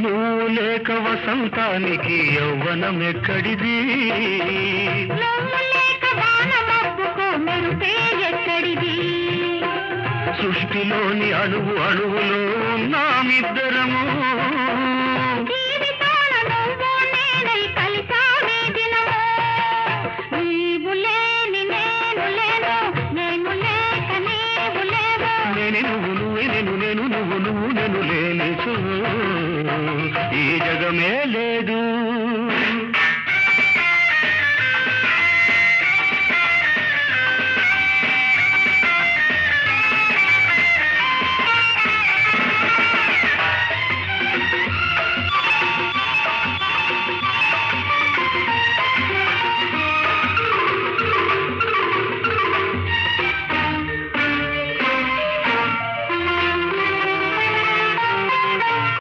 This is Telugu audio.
నువ్వు లేక వసంతానికి యౌవనం ఎక్కడిది నువ్వు లేక వాన మబ్బుకు మెరుపే ఎక్కడిది సృష్టిలోని అణువు అణువులో ఉన్నామిద్దరము జీవితాల నువ్వు నేనై కలిసామే దినము నీవు లేని నేను లేను నేను లేక నీవు లేవు నేను నువ్వు నువ్వే నేను నువ్వు నువ్వు నేను లేని ఈ జగమే లేదు